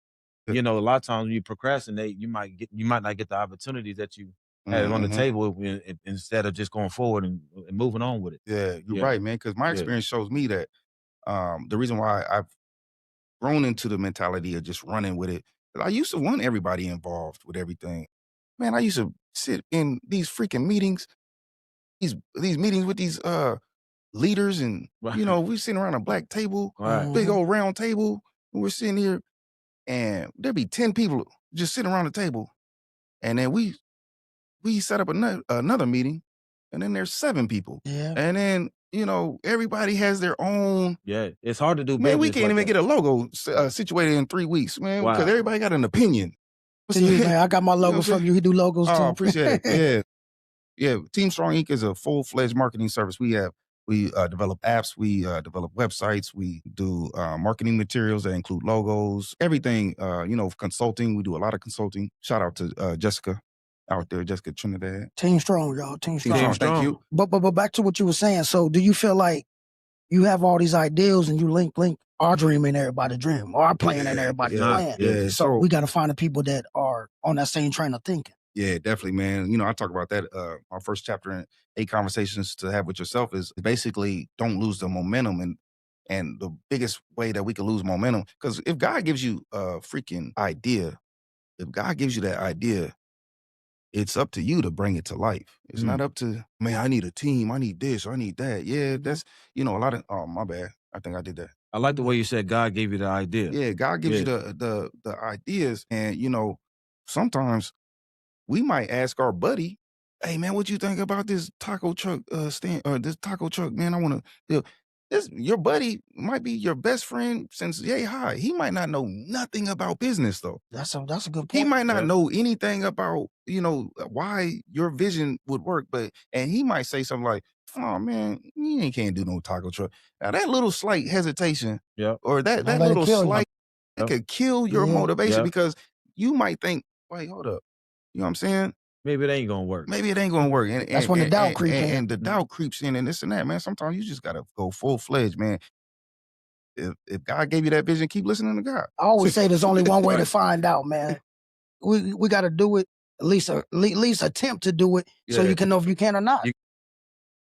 Yeah. You know, a lot of times when you procrastinate, you might not get the opportunities that you had on the table instead of just going forward and moving on with it. Yeah, you're right, man. Because my experience shows me that the reason why I've grown into the mentality of just running with it, 'cause I used to want everybody involved with everything. Man, I used to sit in these freaking meetings, these meetings with these leaders, and Right. we're sitting around a black table, Right. big old round table, and we're sitting here, and there'd be 10 people just sitting around the table, and then we set up another meeting, and then there's 7 people. Yeah. And then, everybody has their own. Yeah. It's hard to do business. Man, we can't like even that. get a logo situated in 3 weeks, man, because Wow. everybody got an opinion. To you, man, I got my logo what I'm from you. He do logos too. Oh, appreciate it. Yeah. Team Strong Inc. is a full-fledged marketing service. We develop apps, we develop websites, we do marketing materials that include logos, everything, consulting. We do a lot of consulting. Shout out to Jessica out there, Jessica Trinidad. Team Strong, y'all. Team Strong. Team Thank you. But back to what you were saying. So do you feel like you have all these ideals and you link our dream in everybody's dream, or our plan in everybody's plan? Yeah. So we got to find the people that are on that same train of thinking. Yeah, definitely, man. I talk about that. Our first chapter in 8 Conversations to Have with Yourself is basically don't lose the momentum. And the biggest way that we can lose momentum, because if God gives you a freaking idea, if God gives you that idea, it's up to you to bring it to life. It's not up to, man, I need a team. I need this. I need that. Yeah, that's, a lot of, oh, my bad. I think I did that. I like the way you said God gave you the idea. Yeah, God gives you the ideas. And, sometimes we might ask our buddy, hey, man, what you think about this taco truck stand or this taco truck, man? I want to, your buddy might be your best friend since yay high. He might not know nothing about business though. That's a good point. He might not know anything about, why your vision would work, and he might say something like, oh man, you can't do no taco truck. Now that little slight hesitation or that little slight, it could kill your motivation because you might think, wait, hold up. You know what I'm saying? Maybe it ain't gonna work. Maybe it ain't gonna work. And that's when the doubt creeps in. And the doubt creeps in and this and that, man. Sometimes you just gotta go full-fledged, man. If God gave you that vision, keep listening to God. I always say there's only one way to find out, man. We got to do it, at least attempt to do it, so you can know if you can or not.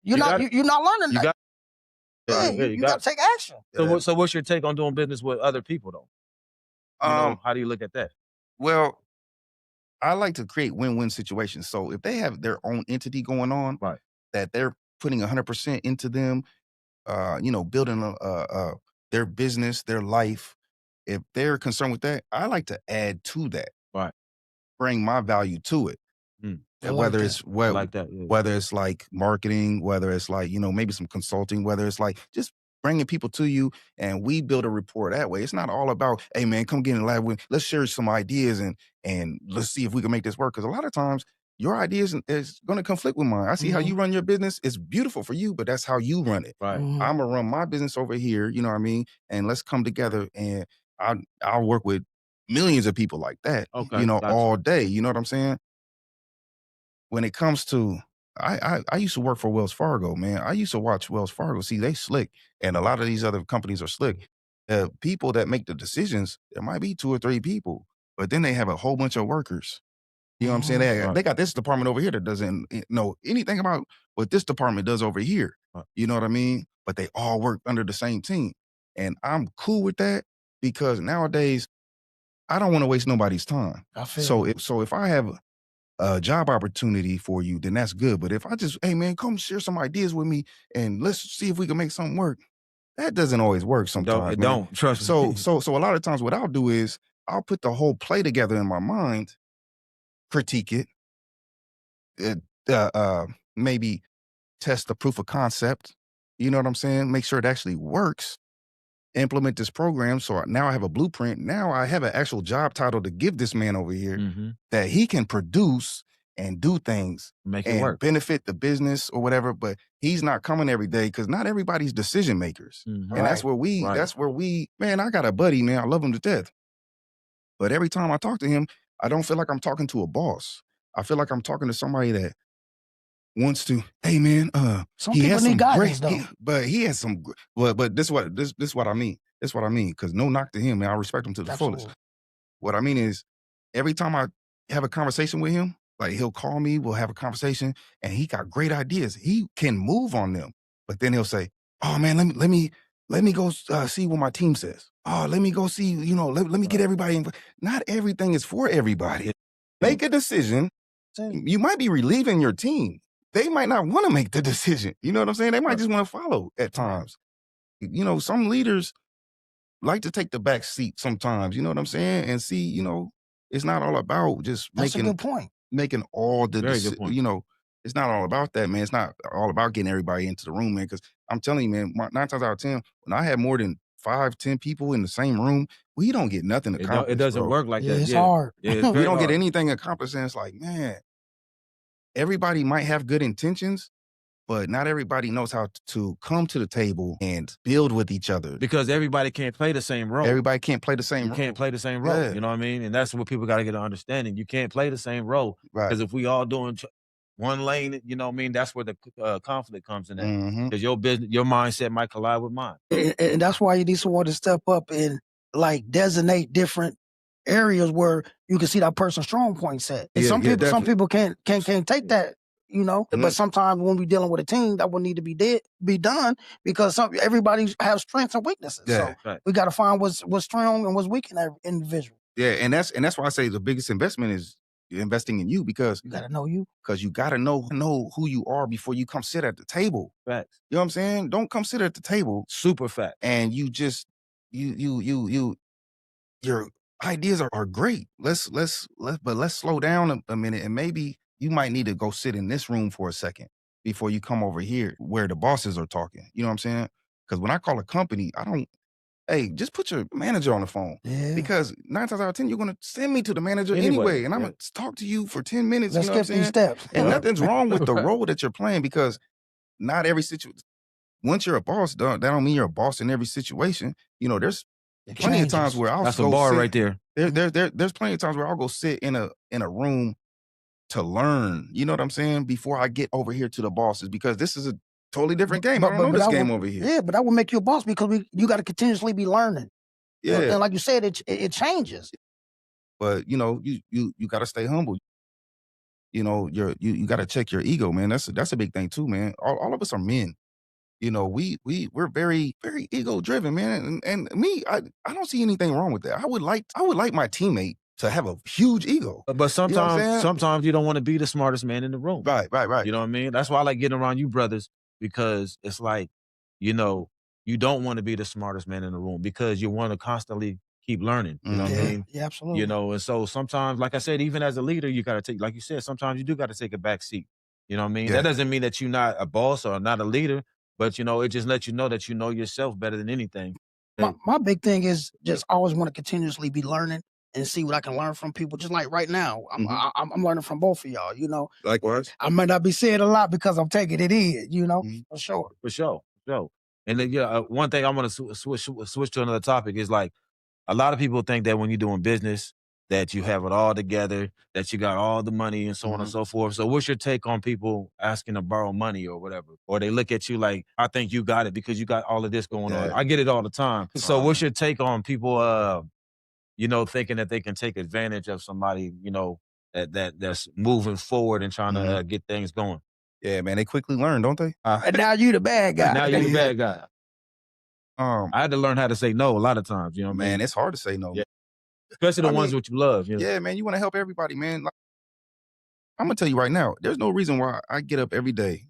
You're not learning that. You got to take action. So what's your take on doing business with other people though? How do you look at that? Well, I like to create win-win situations. So if they have their own entity going on, that they're putting 100% into them, building their business, their life. If they're concerned with that, I like to add to that. Right. Bring my value to it. Whether it's whether it's like marketing, whether it's like, maybe some consulting, whether it's like just bringing people to you and we build a rapport that way. It's not all about, hey man, come get in the lab with, let's share some ideas and let's see if we can make this work. Because a lot of times your ideas is going to conflict with mine. I see how you run your business. It's beautiful for you, but that's how you run it. Right. I'm gonna run my business over here. You know what I mean? And let's come together and I'll work with millions of people like that. Okay, all day. You know what I'm saying? When it comes to, I used to work for Wells Fargo, man. I used to watch Wells Fargo. See, they slick, and a lot of these other companies are slick. People that make the decisions, there might be 2 or 3 people, but then they have a whole bunch of workers. You know what I'm saying? They got this department over here that doesn't know anything about what this department does over here. You know what I mean? But they all work under the same team. And I'm cool with that because nowadays, I don't want to waste nobody's time. So if I have a job opportunity for you, then that's good. But if I just, hey man, come share some ideas with me and let's see if we can make something work. That doesn't always work sometimes. It don't. Trust me. So a lot of times what I'll do is I'll put the whole play together in my mind, critique it, maybe test the proof of concept. You know what I'm saying? Make sure it actually works. Implement this program. So now I have a blueprint. Now I have an actual job title to give this man over here that he can produce and do things Make it and work. benefit the business or whatever. But he's not coming every day because not everybody's decision makers. And that's where man, I got a buddy, man. I love him to death. But every time I talk to him, I don't feel like I'm talking to a boss. I feel like I'm talking to somebody that wants to, hey man, some people need guidance though. But he has some, but this what I mean. That's what I mean. Because no knock to him, man. I respect him to the fullest. What I mean is, every time I have a conversation with him, like he'll call me, we'll have a conversation, and he got great ideas. He can move on them, but then he'll say, "Oh man, let me go see what my team says. Oh, let me go see, let me get everybody in." Not everything is for everybody. Make a decision. You might be relieving your team. They might not want to make the decision. You know what I'm saying? They might just want to follow at times. Some leaders like to take the back seat sometimes, you know what I'm saying? And see, it's not all about just That's a good point. making all the, Very good point. It's not all about that, man. It's not all about getting everybody into the room, man. Because I'm telling you, man, 9 times out of 10, when I have more than 5, 10 people in the same room, we don't get nothing accomplished. It doesn't work like that. It's hard. Yeah, it's we don't get anything accomplished. And it's like, man, everybody might have good intentions, but not everybody knows how to come to the table and build with each other. Because everybody can't play the same role. Everybody can't play the same role. You can't play the same role. Yeah. You know what I mean? And that's what people got to get an understanding. You can't play the same role. Right. Because if we all doing one lane, you know what I mean? That's where the conflict comes in. Because your business, your mindset might collide with mine. And that's why you need someone to step up and like designate different areas where you can see that person's strong point set. And some people can't take that, But sometimes when we're dealing with a team, that would need to be done because everybody has strengths and weaknesses. Yeah, so we got to find what's strong and what's weak in every individual. Yeah, and that's why I say the biggest investment is investing in you because you got to know you. Because you got to know who you are before you come sit at the table. Facts. You know what I'm saying? Don't come sit at the table. Super fact. And you just your ideas are great. Let's slow down a minute and maybe you might need to go sit in this room for a second before you come over here where the bosses are talking. You know what I'm saying? Because when I call a company, just put your manager on the phone. Yeah. Because 9 times out of 10, you're going to send me to the manager anyway. And I'm going to talk to you for 10 minutes. Let's skip these steps. And nothing's wrong with the role that you're playing because not every situation, once you're a boss, that don't mean you're a boss in every situation. There's plenty of times where I'll That's a bar right there. There's plenty of times where I'll go sit in a room to learn, you know what I'm saying, before I get over here to the bosses because this is a totally different game. I don't know this game over here. Yeah, but that will make you a boss because you got to continuously be learning. Yeah. And like you said, it changes. But, you got to stay humble. You got to check your ego, man. That's a big thing too, man. All of us are men. We're very, very ego driven, man. And me, I don't see anything wrong with that. I would like my teammate to have a huge ego. But sometimes you don't want to be the smartest man in the room. Right. You know what I mean? That's why I like getting around you brothers because it's like, you know, you don't want to be the smartest man in the room because you want to constantly keep learning. You know what I Yeah, mean? yeah, absolutely. You know, and so sometimes, like I said, even as a leader, you got to take, like you said, sometimes you do got to take a back seat. You know what I mean? Yeah. That doesn't mean that you're not a boss or not a leader, but you know, it just lets you know that you know yourself better than anything. My big thing is just always want to continuously be learning and see what I can learn from people. Just like right now, I'm learning from both of y'all. You know, Likewise. I might not be saying a lot because I'm taking it in. You know, for sure. For sure, for sure. And then, yeah, one thing I want to switch to another topic is like a lot of people think that when you're doing business that you have it all together, that you got all the money and so on and so forth. So what's your take on people asking to borrow money or whatever? Or they look at you like, I think you got it because you got all of this going on. Yeah. I get it all the time. So what's your take on people you know, thinking that they can take advantage of somebody, you know, that's moving forward and trying to get things going? Yeah, man, they quickly learn, don't they? And now you the bad guy. Now you're the bad guy. I I had to learn how to say no a lot of times, you know what I man, mean? it's hard to say no. Yeah. Especially the ones that you love, you know? Yeah, man, you want to help everybody, man. Like, I'm gonna tell you right now, there's no reason why I get up every day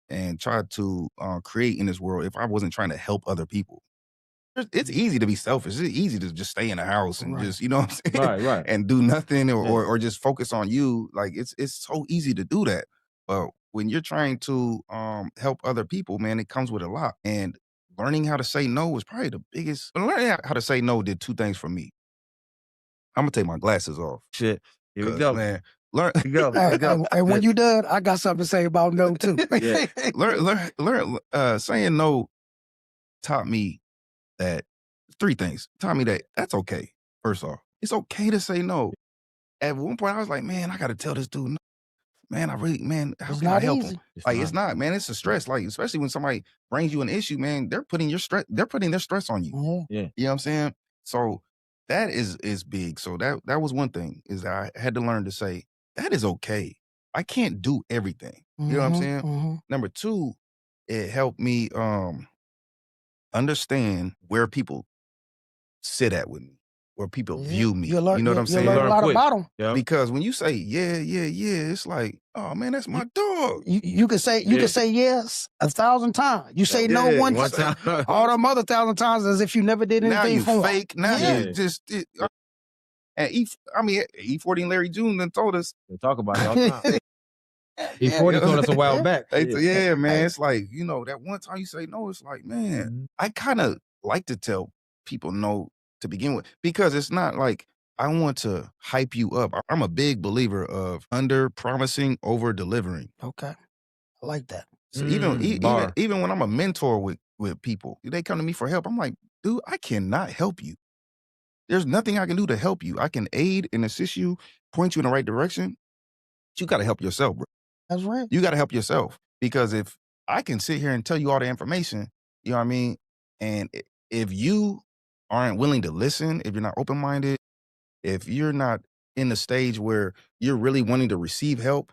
and try to create in this world if I wasn't trying to help other people. It's easy to be selfish. It's easy to just stay in the house and just, you know what I'm saying? Right. And do nothing or just focus on you. Like it's so easy to do that. But when you're trying to help other people, man, it comes with a lot. And learning how to say no was probably the biggest. Learning how to say no did two things for me. I'm gonna take my glasses off. Shit. Here we 'Cause, go. man. Learn, And when you done, I got something to say about no too. Yeah. learn. Saying no taught me that three things. Taught me that that's okay. First off, it's okay to say no. At one point, I was like, man, I got to tell this dude, no. Man, how It's can I not help easy. him? It's not, man. It's a stress. Like, especially when somebody brings you an issue, man, they're putting their stress on you. Yeah. You know what I'm saying? So that is big. So that was one thing is that I had to learn to say that is okay. I can't do everything. You know what I'm saying? Number two, it helped me understand where people sit at with me, where people view me. You know what I'm saying? You You learn a lot quick. about them. Yeah. Because when you say yeah, it's like, oh man, that's my dog. You can say yes 1,000 times. You say no one time. all them other 1,000 times as if you never did Now anything you for 'em. fake. Now Yeah. you just and E40 and Larry June done told us. They talk about it all the time. E40 told us a while back. Yeah, man. It's like, you know, that one time you say no, it's like, man, I kind of like to tell people no to begin with because it's not like I want to hype you up. I'm a big believer of under promising, over delivering. Okay. I like that. So bar. even when I'm a mentor with people, they come to me for help. I'm like, dude, I cannot help you. There's nothing I can do to help you. I can aid and assist you, point you in the right direction. But you got to help yourself, bro. That's right. You got to help yourself because if I can sit here and tell you all the information, you know what I mean? And if you aren't willing to listen, if you're not open-minded, if you're not in the stage where you're really wanting to receive help,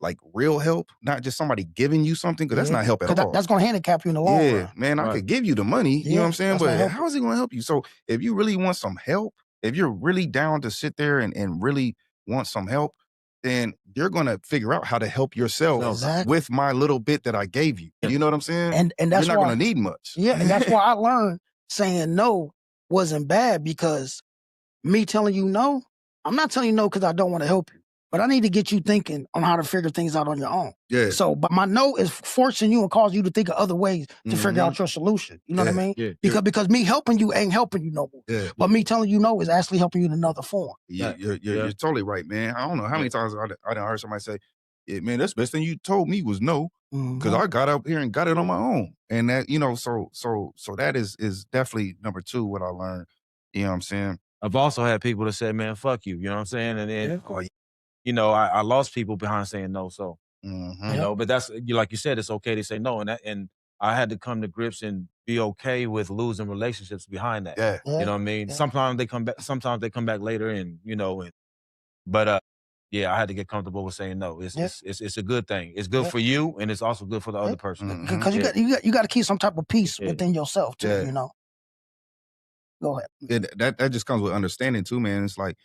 like real help, not just somebody giving you something, because that's not help at all. That's going to handicap you in the long run. Man, I could give you the money, you know what I'm saying? But how is it going to help you? So if you really want some help, if you're really down to sit there and really want some help, then you're going to figure out how to help yourself with my little bit that I gave you. You know what I'm saying? And that's you're not going to need much. Yeah, and that's why I learned saying no wasn't bad because me telling you no, I'm not telling you no because I don't want to help you. But I need to get you thinking on how to figure things out on your own. Yeah. So, but my no is forcing you and causing you to think of other ways to figure out your solution. You know what I mean? Yeah. Because me helping you ain't helping you no more. Yeah. But me telling you no is actually helping you in another form. You're totally right, man. I don't know how many times I done heard somebody say, yeah, man, that's the best thing you told me was no. Because I got up here and got it on my own. And that, you know, so that is definitely number two, what I learned. You know what I'm saying? I've also had people that say, man, fuck you. You know what I'm saying? And then, you know, I lost people behind saying no. So, you know, but that's, like you said, it's okay to say no. And I had to come to grips and be okay with losing relationships behind that. Yeah. You know what I mean? Sometimes they come back later and, you know, but yeah, I had to get comfortable with saying no. It's a good thing. It's good for you, and it's also good for the other person. Because you got to keep some type of peace within yourself too. You know. Go ahead. That just comes with understanding too, man. It's like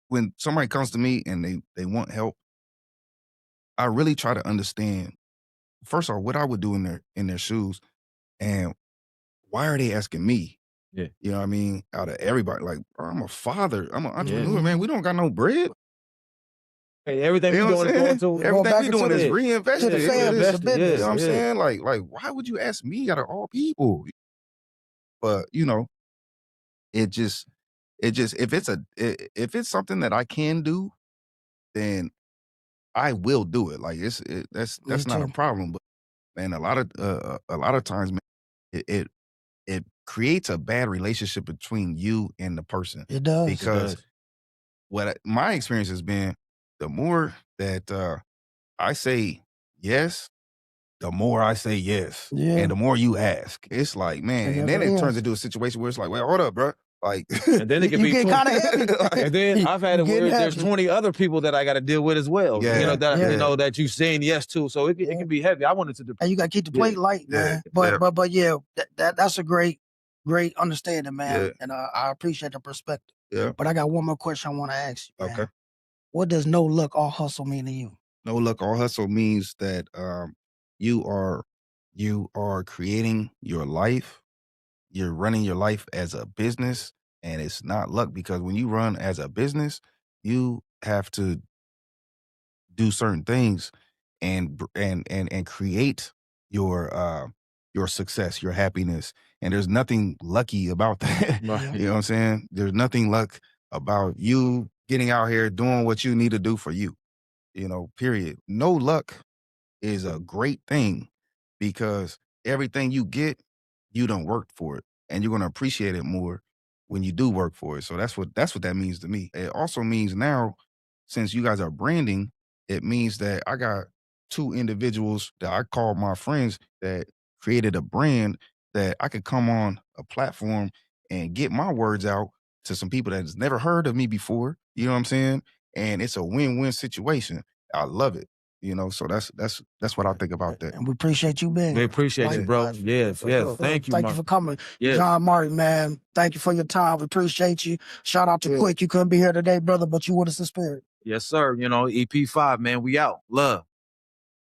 when somebody comes to me and they want help, I really try to understand first off, what I would do in their shoes, and why are they asking me? Yeah. You know what I mean? Out of everybody, like, bro, I'm a father, I'm an entrepreneur, Yeah. man. We don't got no bread. Hey, everything You we know what doing I'm is going saying? to Go Everything back we into doing is the- reinvested. to the family, the You business. know what I'm saying? Like, why would you ask me out of all people? But you know, it just if it's something that I can do, then I will do it. Like that's Me not a too. problem. But man, a lot of times, man, it creates a bad relationship between you and the person. It does. Because does. my experience has been, the more that I say yes, the more I say yes. Yeah. And the more you ask. It's like, man, It and then never it turns ends. into a situation where it's like, well, hold up, bro. Like, And then it can You be get 20 kind of heavy. Like, And then I've had You it where getting there's heavy. 20 other people that I got to deal with as well. You Yeah, know that yeah. you know that you saying yes to, so it Yeah. can be heavy. I wanted to. And you got to keep the plate light, man. yeah. But yeah, that's a great understanding, man. Yeah. And I appreciate the perspective. Yeah. But I got one more question I want to ask you, man. Okay. What does no luck, all hustle mean to you? No luck, all hustle means that you are creating your life. You're running your life as a business, and it's not luck, because when you run as a business, you have to do certain things and create your success, your happiness. And there's nothing lucky about that. Right. You know what I'm saying? There's nothing luck about you getting out here doing what you need to do for you. You know, period. No luck is a great thing, because everything you get, you don't work for it, and you're gonna appreciate it more when you do work for it. So that's what that means to me. It also means now, since you guys are branding, it means that I got two individuals that I call my friends that created a brand that I could come on a platform and get my words out to some people that has never heard of me before. You know what I'm saying? And it's a win-win situation. I love it. You know, so that's what I think about that. And we appreciate you being We here. appreciate you, bro. Likewise. Yes, For yes. sure. Thank you, Thank Mark. you for coming. Yeah. John Martin, man. Thank you for your time. We appreciate you. Shout out to Yeah. Quick. You couldn't be here today, brother, but you with us in spirit. Yes, sir. You know, EP5, man. We out. Love.